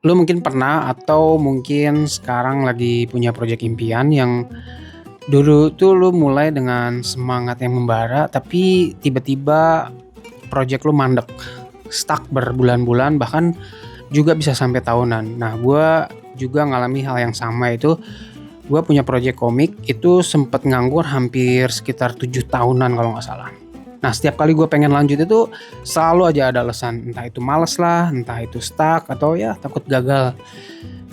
Lu mungkin pernah atau mungkin sekarang lagi punya project impian yang dulu tuh lu mulai dengan semangat yang membara, tapi tiba-tiba project lu mandek, stuck berbulan-bulan, bahkan juga bisa sampai tahunan. Nah, gua juga ngalami hal yang sama itu. Gua punya project komik itu sempet nganggur hampir sekitar 7 tahunan kalau nggak salah. Nah, setiap kali gue pengen lanjut itu selalu aja ada alasan, entah itu males lah, entah itu stuck atau ya takut gagal.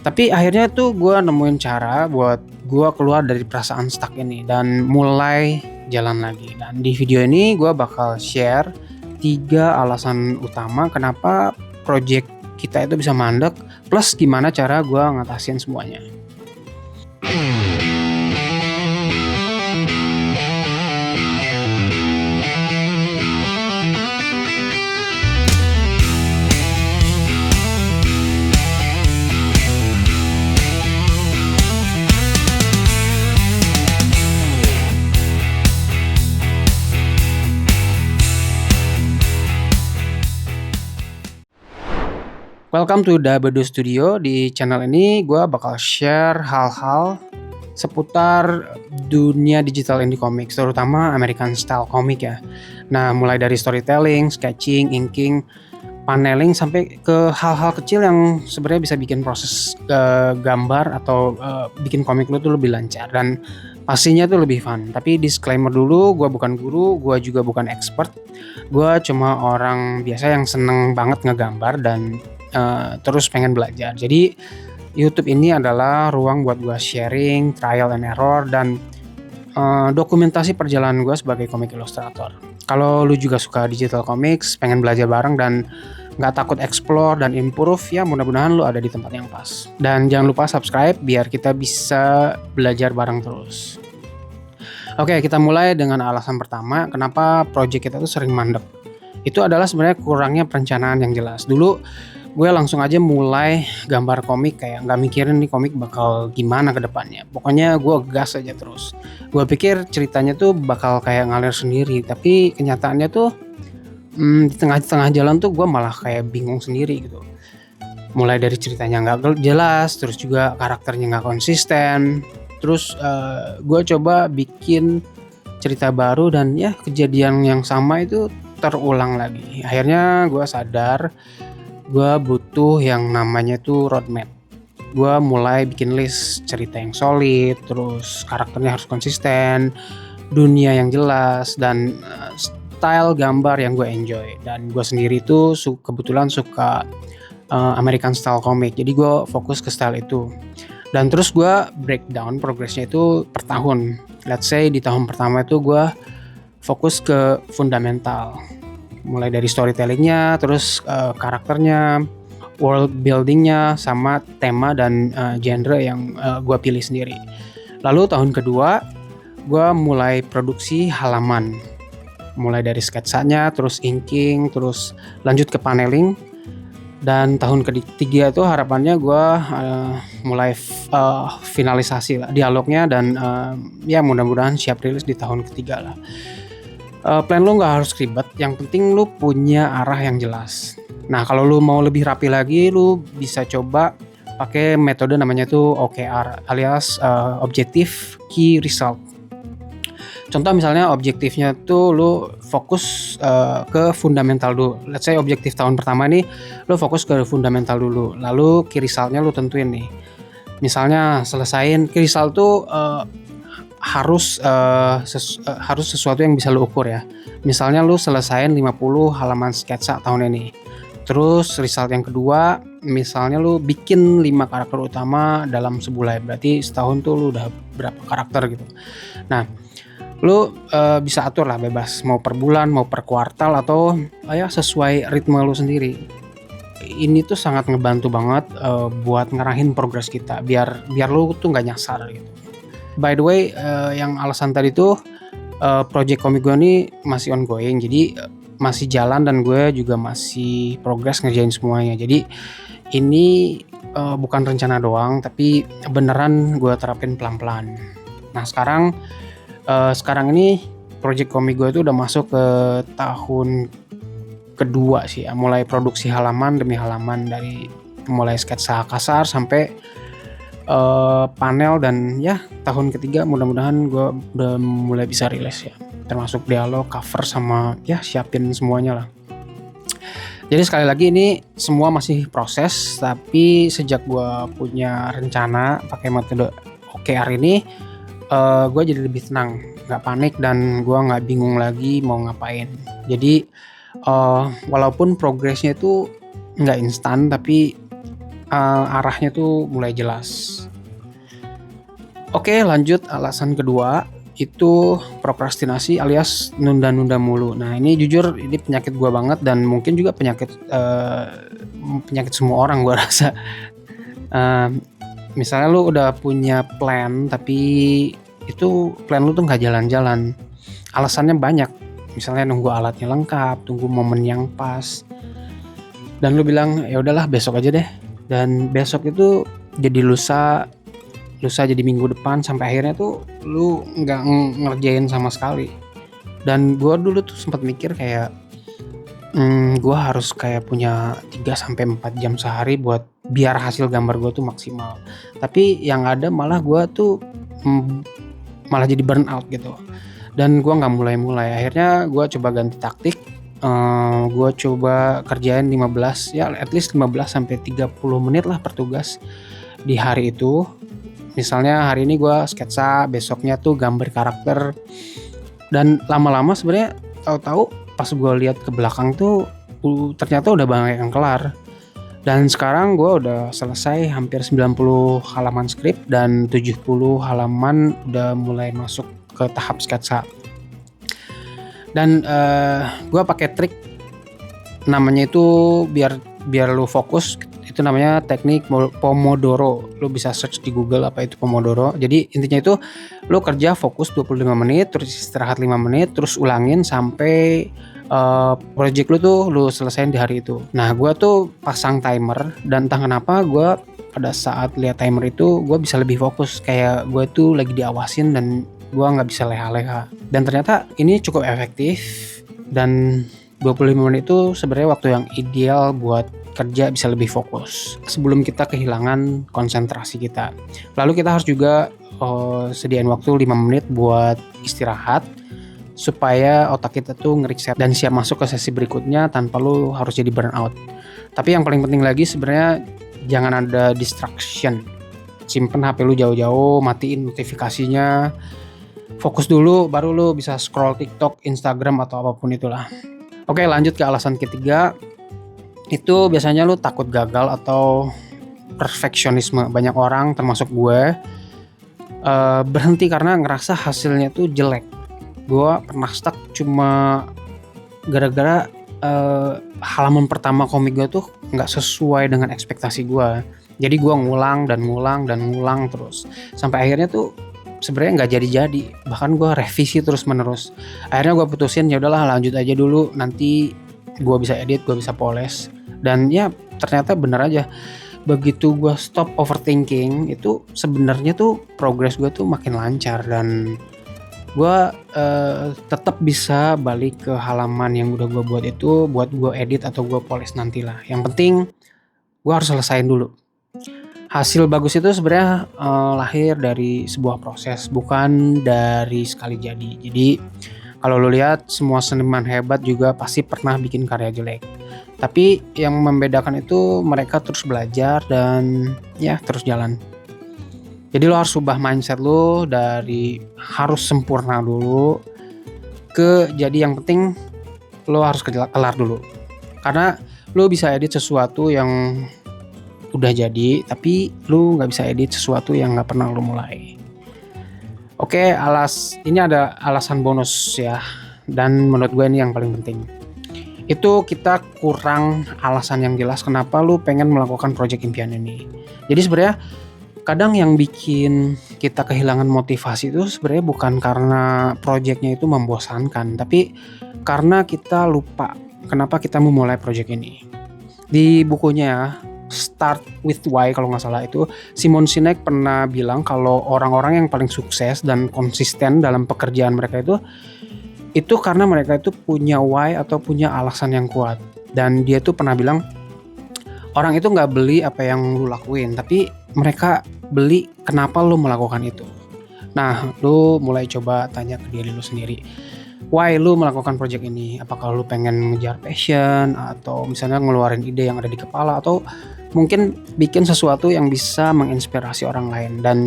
Tapi akhirnya tuh gue nemuin cara buat gue keluar dari perasaan stuck ini dan mulai jalan lagi. Dan di video ini gue bakal share 3 alasan utama kenapa project kita itu bisa mandek, plus gimana cara gue ngatasin semuanya. Welcome to Dabedu Studio. Di channel ini gue bakal share hal-hal seputar dunia digital indie comics, terutama American style comic ya. Nah, mulai dari storytelling, sketching, inking, paneling, sampai ke hal-hal kecil yang sebenarnya bisa bikin proses gambar atau bikin komik lu tuh lebih lancar dan pastinya tuh lebih fun. Tapi disclaimer dulu, gue bukan guru, gue juga bukan expert. Gue cuma orang biasa yang seneng banget ngegambar dan terus pengen belajar. Jadi YouTube ini adalah ruang buat gue sharing, trial and error, dan dokumentasi perjalanan gue sebagai comic illustrator. Kalau lu juga suka digital comics, pengen belajar bareng dan nggak takut explore dan improve, ya mudah-mudahan lu ada di tempat yang pas. Dan jangan lupa subscribe biar kita bisa belajar bareng terus. Oke, kita mulai dengan alasan pertama kenapa project kita tuh sering mandek. Itu adalah sebenarnya kurangnya perencanaan yang jelas. Dulu gue langsung aja mulai gambar komik, kayak nggak mikirin nih komik bakal gimana ke depannya. Pokoknya gue gas aja terus. Gue pikir ceritanya tuh bakal kayak ngalir sendiri, tapi kenyataannya tuh di tengah-tengah jalan tuh gue malah kayak bingung sendiri gitu. Mulai dari ceritanya nggak jelas, terus juga karakternya nggak konsisten. Terus gue coba bikin cerita baru dan ya kejadian yang sama itu terulang lagi. Akhirnya gue sadar gue butuh yang namanya tuh roadmap. Gue mulai bikin list cerita yang solid, terus karakternya harus konsisten, dunia yang jelas, dan style gambar yang gue enjoy. Dan gue sendiri tuh kebetulan suka American style comic, jadi gue fokus ke style itu. Dan terus gue breakdown progresnya itu per tahun. Let's say di tahun pertama itu gue fokus ke fundamental, mulai dari storytellingnya, terus karakternya, world buildingnya, sama tema dan genre yang gue pilih sendiri. Lalu tahun kedua gue mulai produksi halaman, mulai dari sketsanya, terus inking, terus lanjut ke paneling. Dan tahun ketiga itu harapannya gue mulai finalisasi lah dialognya dan ya mudah-mudahan siap rilis di tahun ketiga lah. Plan lu nggak harus ribet, yang penting lu punya arah yang jelas. Nah, kalau lu mau lebih rapi lagi, lu bisa coba pakai metode namanya tuh OKR, alias Objective Key Result. Contoh misalnya objektifnya tuh lu fokus ke fundamental dulu. Let's say objektif tahun pertama nih lu fokus ke fundamental dulu. Lalu key resultnya lu tentuin nih. Misalnya selesain key result tuh harus sesuatu yang bisa lu ukur ya. Misalnya lu selesain 50 halaman sketsa tahun ini. Terus result yang kedua, misalnya lu bikin 5 karakter utama dalam sebulan. Berarti setahun tuh lu udah berapa karakter gitu. Nah, lu bisa atur lah bebas, mau per bulan, mau per kuartal, atau ya sesuai ritme lu sendiri. Ini tuh sangat ngebantu banget buat ngarahin progres kita, biar lu tuh nggak nyasar gitu. By the way, yang alasan tadi tuh project komik gue nih masih ongoing, jadi masih jalan dan gue juga masih progres ngerjain semuanya. Jadi ini bukan rencana doang, tapi beneran gue terapin pelan-pelan. Nah, sekarang ini project komik gue itu udah masuk ke tahun kedua sih ya, mulai produksi halaman demi halaman dari mulai sketsa kasar sampai panel, dan ya tahun ketiga mudah-mudahan gue udah mulai bisa rilis ya, termasuk dialog, cover, sama ya siapin semuanya lah. Jadi sekali lagi ini semua masih proses, tapi sejak gue punya rencana pakai metode OKR ini, gue jadi lebih tenang, nggak panik, dan gue nggak bingung lagi mau ngapain. Jadi walaupun progresnya itu nggak instan, tapi arahnya tuh mulai jelas. Oke, lanjut alasan kedua itu prokrastinasi alias nunda-nunda mulu. Nah ini jujur ini penyakit gue banget, dan mungkin juga penyakit semua orang gue rasa. Misalnya lu udah punya plan tapi itu plan lu tuh nggak jalan-jalan. Alasannya banyak. Misalnya nunggu alatnya lengkap, tunggu momen yang pas, dan lu bilang ya udahlah besok aja deh. Dan besok itu jadi lusa jadi minggu depan, sampai akhirnya tuh lu nggak ngerjain sama sekali. Dan gue dulu tuh sempat mikir kayak gue harus kayak punya 3-4 jam sehari buat biar hasil gambar gue tuh maksimal. Tapi yang ada malah gue tuh malah jadi burn out gitu. Dan gue nggak mulai-mulai. Akhirnya gue coba ganti taktik. Gue coba kerjain 15 ya at least 15-30 menit lah per tugas di hari itu. Misalnya hari ini gue sketsa, besoknya tuh gambar karakter, dan lama-lama sebenarnya tahu-tahu pas gue lihat ke belakang tuh ternyata udah banyak yang kelar. Dan sekarang gue udah selesai hampir 90 halaman skrip, dan 70 halaman udah mulai masuk ke tahap sketsa. Dan gue pakai trik namanya itu biar lu fokus, itu namanya teknik Pomodoro. Lu bisa search di Google apa itu Pomodoro. Jadi intinya itu lu kerja fokus 25 menit, terus istirahat 5 menit, terus ulangin sampai project lu selesain di hari itu. Nah gue tuh pasang timer, dan entah kenapa gue pada saat lihat timer itu gue bisa lebih fokus, kayak gue tuh lagi diawasin dan gue nggak bisa leha-leha. Dan ternyata ini cukup efektif, dan 25 menit itu sebenarnya waktu yang ideal buat kerja bisa lebih fokus sebelum kita kehilangan konsentrasi kita. Lalu kita harus juga sediain waktu 5 menit buat istirahat supaya otak kita tuh nge-reset dan siap masuk ke sesi berikutnya tanpa lu harus jadi burnout. Tapi yang paling penting lagi sebenarnya jangan ada distraction. Simpen HP lu jauh-jauh, matiin notifikasinya. Fokus dulu, baru lu bisa scroll TikTok, Instagram, atau apapun itulah. Oke, lanjut ke alasan ketiga. Itu biasanya lu takut gagal atau perfeksionisme. Banyak orang, termasuk gue, berhenti karena ngerasa hasilnya tuh jelek. Gue pernah stuck cuma gara-gara halaman pertama komik gue tuh nggak sesuai dengan ekspektasi gue. Jadi gue ngulang terus. Sampai akhirnya tuh sebenarnya nggak jadi, bahkan gue revisi terus menerus. Akhirnya gue putusin ya udahlah lanjut aja dulu, nanti gue bisa edit, gue bisa poles. Dan ya ternyata bener aja, begitu gue stop overthinking itu sebenarnya tuh progress gue tuh makin lancar, dan gue tetap bisa balik ke halaman yang udah gue buat itu buat gue edit atau gue poles nantilah. Yang penting gue harus selesain dulu. Hasil bagus itu sebenarnya lahir dari sebuah proses, bukan dari sekali jadi. Jadi kalau lo lihat semua seniman hebat juga pasti pernah bikin karya jelek. Tapi yang membedakan itu mereka terus belajar dan ya terus jalan. Jadi lo harus ubah mindset lo dari harus sempurna dulu ke jadi yang penting lo harus kelar dulu. Karena lo bisa edit sesuatu yang udah jadi, tapi lu nggak bisa edit sesuatu yang nggak pernah lu mulai. Oke, ini ada alasan bonus ya, dan menurut gue ini yang paling penting. Itu kita kurang alasan yang jelas kenapa lu pengen melakukan project impian ini. Jadi sebenarnya kadang yang bikin kita kehilangan motivasi itu sebenarnya bukan karena projectnya itu membosankan, tapi karena kita lupa kenapa kita memulai project ini. Di bukunya Start with Why kalau nggak salah itu Simon Sinek pernah bilang kalau orang-orang yang paling sukses dan konsisten dalam pekerjaan mereka itu karena mereka itu punya why atau punya alasan yang kuat. Dan dia tuh pernah bilang Orang itu nggak beli apa yang lu lakuin, tapi mereka beli kenapa lu melakukan itu. Nah, lu mulai coba tanya ke diri lu sendiri, why lu melakukan project ini? Apakah lu pengen ngejar passion atau misalnya ngeluarin ide yang ada di kepala, atau mungkin bikin sesuatu yang bisa menginspirasi orang lain. Dan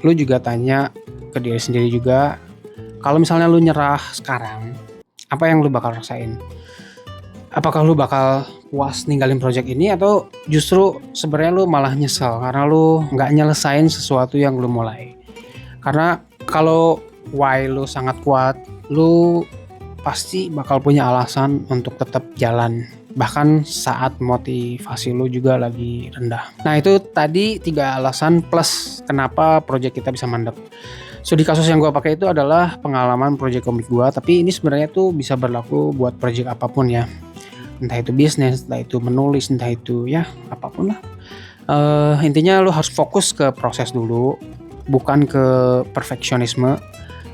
lu juga tanya ke diri sendiri juga, kalau misalnya lu nyerah sekarang, apa yang lu bakal rasain? Apakah lu bakal puas ninggalin project ini, atau justru sebenarnya lu malah nyesel karena lu nggak nyelesain sesuatu yang lu mulai? Karena kalau why lu sangat kuat, lu pasti bakal punya alasan untuk tetap jalan, bahkan saat motivasi lu juga lagi rendah. Nah, itu tadi 3 alasan plus kenapa project kita bisa mandek. So, di kasus yang gua pakai itu adalah pengalaman project komik gua, tapi ini sebenarnya tuh bisa berlaku buat project apapun ya. Entah itu bisnis, entah itu menulis, entah itu ya apapun lah. Intinya lu harus fokus ke proses dulu, bukan ke perfeksionisme.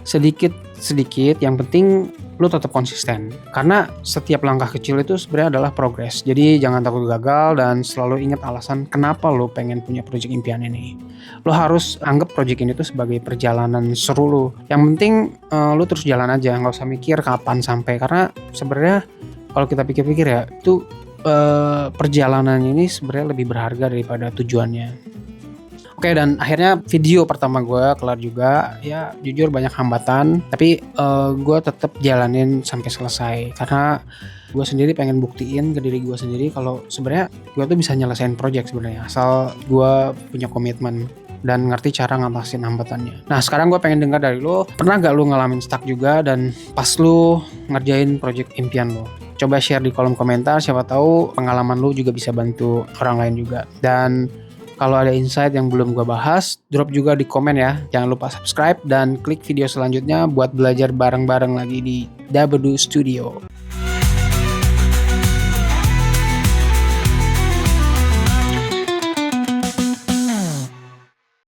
Sedikit-sedikit, yang penting lu tetap konsisten. Karena setiap langkah kecil itu sebenarnya adalah progres. Jadi jangan takut gagal dan selalu ingat alasan kenapa lu pengen punya project impian ini. Lu harus anggap project ini tuh sebagai perjalanan seru lu. Yang penting lu terus jalan aja, nggak usah mikir kapan sampai. Karena sebenarnya kalau kita pikir-pikir ya, itu perjalanan ini sebenarnya lebih berharga daripada tujuannya. Oke, dan akhirnya video pertama gue kelar juga. Ya jujur banyak hambatan, tapi gue tetap jalanin sampai selesai karena gue sendiri pengen buktiin ke diri gue sendiri kalau sebenarnya gue tuh bisa nyelesain project sebenarnya, asal gue punya komitmen dan ngerti cara ngatasin hambatannya. Nah, sekarang gue pengen dengar dari lo, pernah gak lo ngalamin stuck juga dan pas lo ngerjain project impian lo? Coba share di kolom komentar, siapa tahu pengalaman lo juga bisa bantu orang lain juga. Dan kalau ada insight yang belum gue bahas, drop juga di komen ya. Jangan lupa subscribe dan klik video selanjutnya buat belajar bareng-bareng lagi di Dabadu Studio.